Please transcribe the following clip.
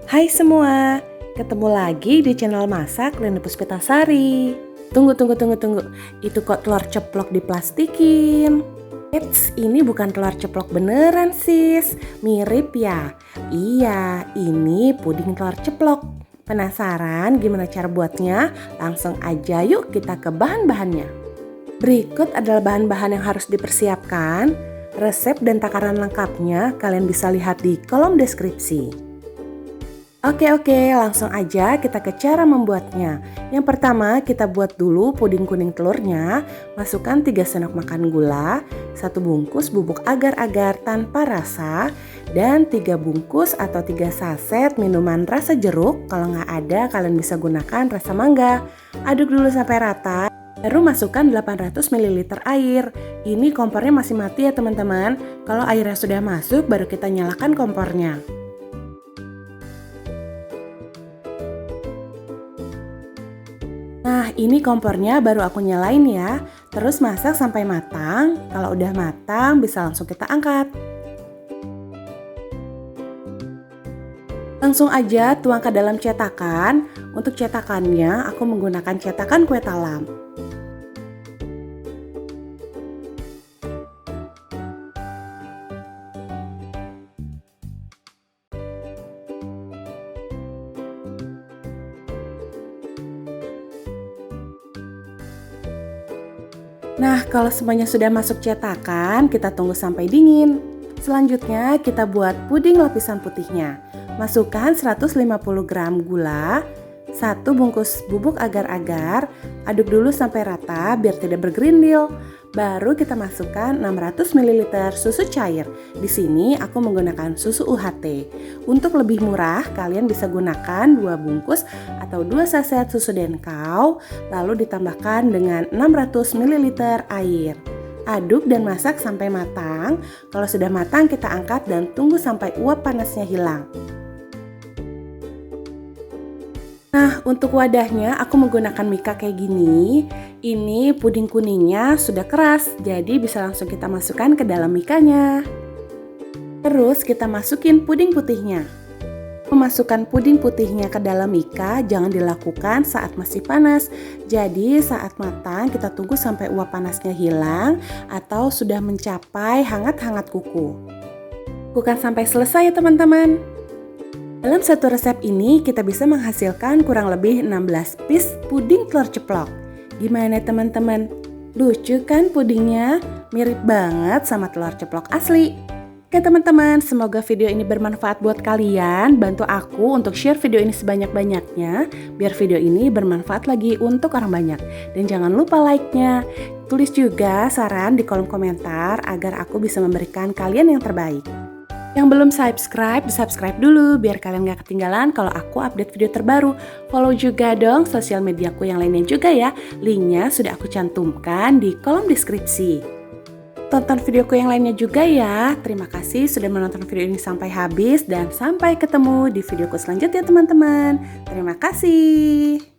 Hai semua, ketemu lagi di channel Masak Leni Puspitasari. Tunggu. Itu kok telur ceplok diplastikin? Eits, ini bukan telur ceplok beneran sis. Mirip ya? Iya, ini puding telur ceplok. Penasaran gimana cara buatnya? Langsung aja yuk kita ke bahan-bahannya. Berikut adalah bahan-bahan yang harus dipersiapkan. Resep dan takaran lengkapnya kalian bisa lihat di kolom deskripsi. Oke, langsung aja kita ke cara membuatnya. Yang pertama kita buat dulu puding kuning telurnya. Masukkan 3 sendok makan gula, 1 bungkus bubuk agar-agar tanpa rasa, dan 3 bungkus atau 3 saset minuman rasa jeruk. Kalau nggak ada kalian bisa gunakan rasa mangga. Aduk dulu sampai rata. Baru masukkan 800 ml air. Ini kompornya masih mati ya teman-teman. Kalau airnya sudah masuk baru kita nyalakan kompornya. Nah, ini kompornya baru aku nyalain ya. Terus masak sampai matang. Kalau udah matang bisa langsung kita angkat. Langsung aja tuang ke dalam cetakan. Untuk cetakannya aku menggunakan cetakan kue talam. Nah, kalau semuanya sudah masuk cetakan, kita tunggu sampai dingin. Selanjutnya, kita buat puding lapisan putihnya. Masukkan 150 gram gula, 1 bungkus bubuk agar-agar, aduk dulu sampai rata biar tidak bergerindil. Baru kita masukkan 600 ml susu cair. Di sini aku menggunakan susu UHT. Untuk lebih murah, kalian bisa gunakan 2 bungkus atau 2 saset susu denkau, lalu ditambahkan dengan 600 ml air. Aduk dan masak sampai matang. Kalau sudah matang kita angkat dan tunggu sampai uap panasnya hilang. Nah, untuk wadahnya aku menggunakan mika kayak gini. Ini puding kuningnya sudah keras, jadi bisa langsung kita masukkan ke dalam mikanya. Terus kita masukin puding putihnya. Memasukkan puding putihnya ke dalam mika jangan dilakukan saat masih panas. Jadi saat matang kita tunggu sampai uap panasnya hilang atau sudah mencapai hangat-hangat kuku. Lakukan sampai selesai ya teman-teman. Dalam satu resep ini kita bisa menghasilkan kurang lebih 16 piece puding telur ceplok. Gimana teman-teman? Lucu kan pudingnya? Mirip banget sama telur ceplok asli. Oke teman-teman, semoga video ini bermanfaat buat kalian. Bantu aku untuk share video ini sebanyak-banyaknya, biar video ini bermanfaat lagi untuk orang banyak. Dan jangan lupa like-nya. Tulis juga saran di kolom komentar agar aku bisa memberikan kalian yang terbaik. Yang belum subscribe dulu biar kalian gak ketinggalan kalau aku update video terbaru. Follow juga dong sosial mediaku yang lainnya juga ya. Linknya sudah aku cantumkan di kolom deskripsi. Tonton videoku yang lainnya juga ya. Terima kasih sudah menonton video ini sampai habis dan sampai ketemu di videoku selanjutnya teman-teman. Terima kasih.